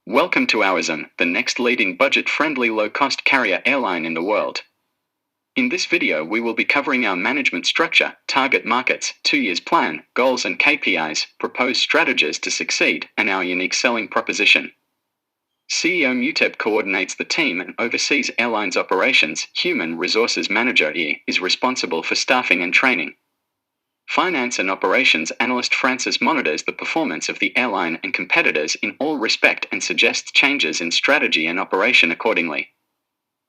Welcome to Ourism, the next leading budget-friendly low-cost carrier airline in the world. In this video we will be covering our management structure, target markets, 2 years plan, goals and KPIs, proposed strategies to succeed, and our unique selling proposition. CEO Muteb coordinates the team and oversees airline's operations. Human Resources Manager is responsible for staffing and training. Finance and Operations Analyst Francis monitors the performance of the airline and competitors in all respect and suggests changes in strategy and operation accordingly.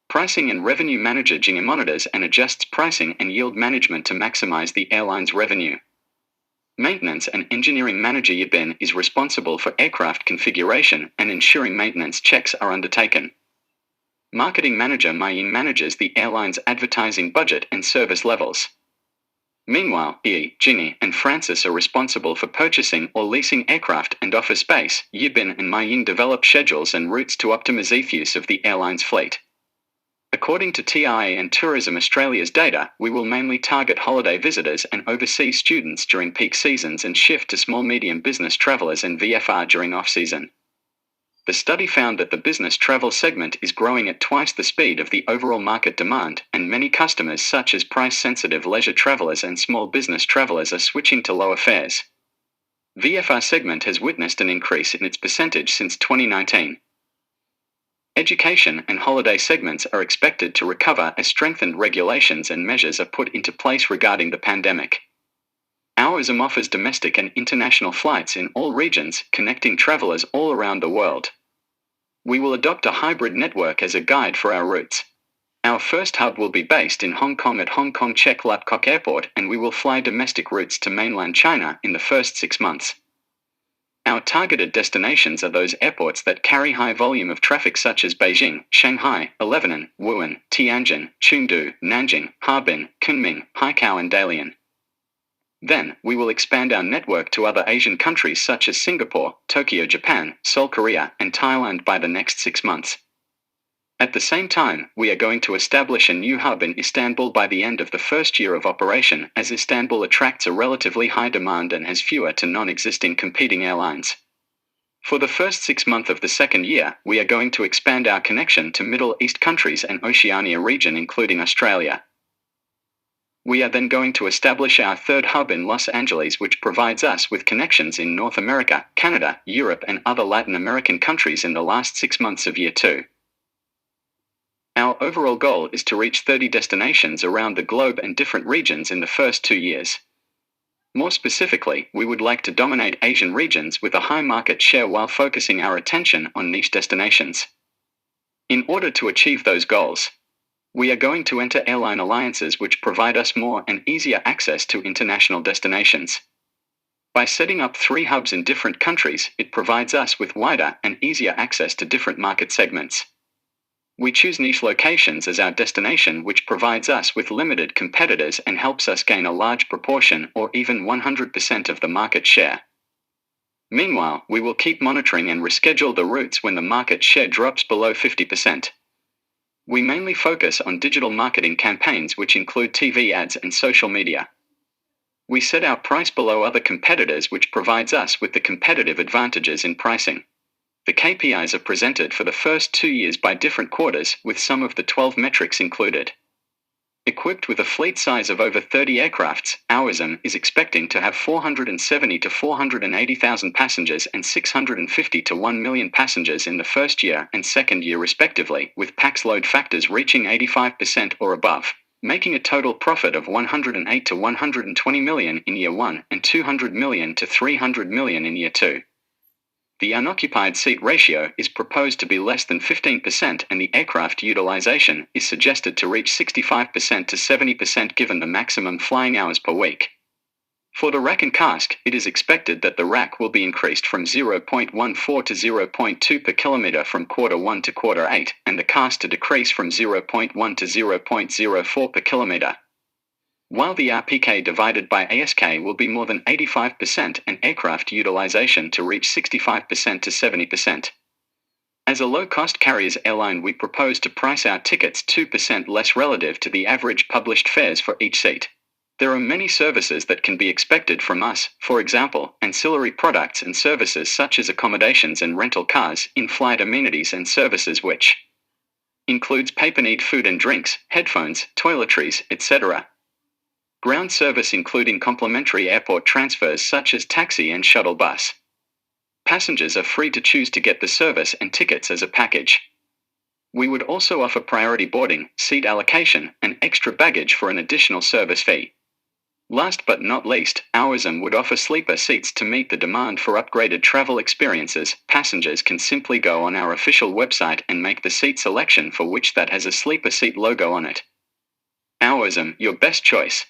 Pricing and Revenue Manager Jingyi monitors and adjusts pricing and yield management to maximize the airline's revenue. Maintenance and Engineering Manager Yibin is responsible for aircraft configuration and ensuring maintenance checks are undertaken. Marketing Manager Mei Ying manages the airline's advertising budget and service levels. Meanwhile, Jingyi and Francis are responsible for purchasing or leasing aircraft and office space. Yibin and Mei Ying develop schedules and routes to optimize the use of the airline's fleet. According to TIA and Tourism Australia's data, we will mainly target holiday visitors and overseas students during peak seasons and shift to small-medium business travelers and VFR during off-season. The study found that the business travel segment is growing at twice the speed of the overall market demand, and many customers such as price-sensitive leisure travelers and small business travelers are switching to lower fares. VFR segment has witnessed an increase in its percentage since 2019. Education and holiday segments are expected to recover as strengthened regulations and measures are put into place regarding the pandemic. Ourism offers domestic and international flights in all regions, connecting travelers all around the world. We will adopt a hybrid network as a guide for our routes. Our first hub will be based in Hong Kong at Hong Kong Chek Lap Kok Airport, and we will fly domestic routes to mainland China in the first 6 months. Our targeted destinations are those airports that carry high volume of traffic such as Beijing, Shanghai, Lebanon, Wuhan, Tianjin, Chengdu, Nanjing, Harbin, Kunming, Haikou and Dalian. Then, we will expand our network to other Asian countries such as Singapore, Tokyo, Japan, Seoul, Korea, and Thailand by the next 6 months. At the same time, we are going to establish a new hub in Istanbul by the end of the first year of operation, as Istanbul attracts a relatively high demand and has fewer to non-existing competing airlines. For the first 6 months of the second year, we are going to expand our connection to Middle East countries and Oceania region including Australia. We are then going to establish our third hub in Los Angeles, which provides us with connections in North America, Canada, Europe and other Latin American countries in the last 6 months of year 2. Our overall goal is to reach 30 destinations around the globe and different regions in the first 2 years. More specifically, we would like to dominate Asian regions with a high market share while focusing our attention on niche destinations. In order to achieve those goals, we are going to enter airline alliances which provide us more and easier access to international destinations. By setting up 3 hubs in different countries, it provides us with wider and easier access to different market segments. We choose niche locations as our destination, which provides us with limited competitors and helps us gain a large proportion or even 100% of the market share. Meanwhile, we will keep monitoring and reschedule the routes when the market share drops below 50%. We mainly focus on digital marketing campaigns which include TV ads and social media. We set our price below other competitors, which provides us with the competitive advantages in pricing. The KPIs are presented for the first 2 years by different quarters, with some of the 12 metrics included. Equipped with a fleet size of over 30 aircrafts, Ourism is expecting to have 470 to 480,000 passengers and 650 to 1 million passengers in the first year and second year respectively, with pax load factors reaching 85% or above, making a total profit of 108 to 120 million in year 1 and 200 million to 300 million in year 2. The unoccupied seat ratio is proposed to be less than 15% and the aircraft utilization is suggested to reach 65% to 70% given the maximum flying hours per week. For the rack and cask, it is expected that the rack will be increased from 0.14 to 0.2 per kilometer from quarter 1 to quarter 8, and the cask to decrease from 0.1 to 0.04 per kilometer. While the RPK divided by ASK will be more than 85% and aircraft utilization to reach 65% to 70%. As a low-cost carriers airline, we propose to price our tickets 2% less relative to the average published fares for each seat. There are many services that can be expected from us, for example, ancillary products and services such as accommodations and rental cars, in-flight amenities and services which includes paper-need food and drinks, headphones, toiletries, etc. Ground service including complimentary airport transfers such as taxi and shuttle bus. Passengers are free to choose to get the service and tickets as a package. We would also offer priority boarding, seat allocation, and extra baggage for an additional service fee. Last but not least, Ourism would offer sleeper seats to meet the demand for upgraded travel experiences. Passengers can simply go on our official website and make the seat selection for which that has a sleeper seat logo on it. Ourism, your best choice.